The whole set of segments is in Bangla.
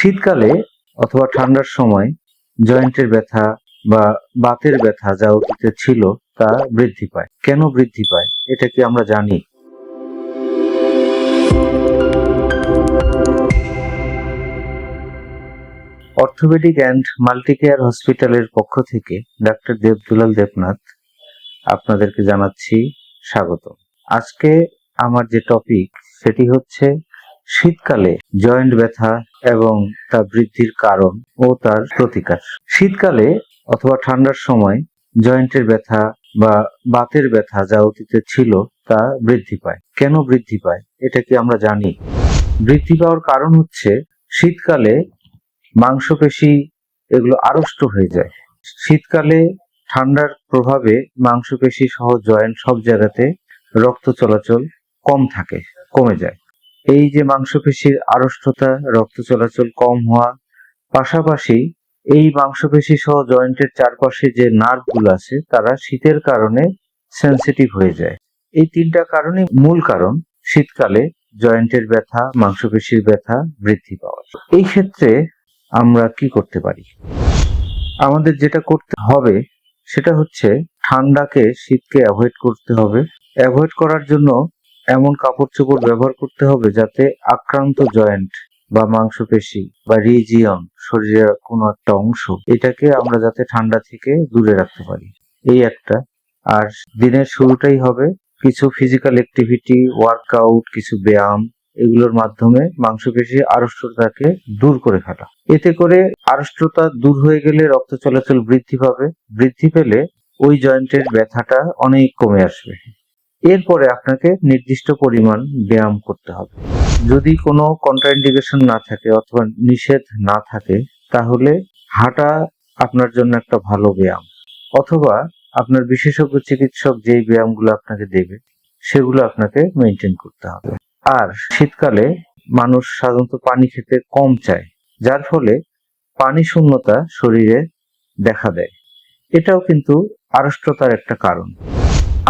শীতকালে অথবা ঠান্ডার সময় জয়েন্টের ব্যথা বা বাতের ব্যথা যা অতীতে ছিল তা বৃদ্ধি পায়। কেন বৃদ্ধি পায় এটা কি আমরা জানি? অর্থোপেডিক অ্যান্ড মাল্টিকেয়ার হসপিটালের পক্ষ থেকে ডাক্তার দেবদুলাল দেবনাথ আপনাদেরকে জানাচ্ছি স্বাগত। আজকে আমার যে টপিক সেটি হচ্ছে শীতকালে জয়েন্ট ব্যথা এবং তা বৃদ্ধির কারণ ও তার প্রতিকার। শীতকালে অথবা ঠান্ডার সময় জয়েন্টের ব্যথা বা বাতের ব্যথা যা অতীতে ছিল তা বৃদ্ধি পায়। কেন বৃদ্ধি পায় এটা কি আমরা জানি? বৃদ্ধি পাওয়ার কারণ হচ্ছে শীতকালে মাংসপেশি এগুলো আড়ষ্ট হয়ে যায়। শীতকালে ঠান্ডার প্রভাবে মাংসপেশি সহ জয়েন্ট সব জায়গাতে রক্ত চলাচল কমে যায়। এই যে মাংসপেশির আড়ষ্টতা, রক্ত চলাচল কম হওয়া, পাশাপাশি এই মাংসপেশি সহ জয়েন্টের চারপাশে যে নার্ভগুলো আছে তারা শীতের কারণে সেনসিটিভ হয়ে যায়। এই তিনটা কারণে মূল কারণ শীতকালে জয়েন্টের ব্যথা, মাংসপেশির ব্যথা বৃদ্ধি পাওয়া। এই ক্ষেত্রে আমরা কি করতে পারি? আমাদের যেটা করতে হবে সেটা হচ্ছে ঠান্ডাকে, শীতকে অ্যাভয়েড করতে হবে। অ্যাভয়েড করার জন্য এমন কাপড় চোপড় ব্যবহার করতে হবে যাতে আক্রান্ত জয়েন্ট বা মাংসপেশি বা রিজিয়ন, শরীরের কোনো একটা অংশ, এটাকে আমরা যাতে ঠান্ডা থেকে দূরে রাখতে পারি, এই একটা। আর দিনের শুরুটাই হবে কিছু ফিজিক্যাল অ্যাক্টিভিটি, ওয়ার্কআউট, কিছু ব্যায়াম, এগুলোর মাধ্যমে মাংসপেশি আড়ষ্টতাকে দূর করে ফেলা। এতে করে আড়ষ্টতা দূর হয়ে গেলে রক্ত চলাচল বৃদ্ধি পাবে। বৃদ্ধি পেলে ওই জয়েন্টের ব্যথাটা অনেক কমে আসবে। এরপরে আপনাকে নির্দিষ্ট পরিমাণ ব্যায়াম করতে হবে। যদি কোনো কন্ট্রাইন্ডিকেশন না থাকে অথবা নিষেধ না থাকে তাহলে হাঁটা আপনার জন্য একটা ভালো ব্যায়াম, অথবা আপনার বিশেষজ্ঞ চিকিৎসক যেই ব্যায়ামগুলো আপনাকে দেবে সেগুলো আপনাকে মেনটেন করতে হবে। আর শীতকালে মানুষ সাধারণত পানি খেতে কম চায়, যার ফলে পানি শূন্যতা শরীরে দেখা দেয়। এটাও কিন্তু আড়ষ্টতার একটা কারণ।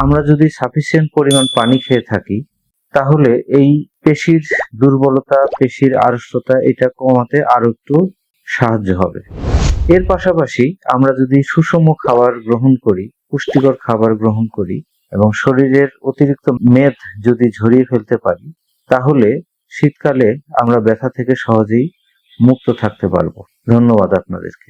আমরা যদি সাফিসিয়েন্ট পরিমাণ পানি খেয়ে থাকি তাহলে এই পেশির দুর্বলতা, পেশির আড়ষ্টতা এটা কমাতে আরো একটু সাহায্য হবে। এর পাশাপাশি আমরা যদি সুষম খাবার গ্রহণ করি, পুষ্টিকর খাবার গ্রহণ করি এবং শরীরের অতিরিক্ত মেদ যদি ঝরিয়ে ফেলতে পারি তাহলে শীতকালে আমরা ব্যথা থেকে সহজেই মুক্ত থাকতে পারবো। ধন্যবাদ আপনাদেরকে।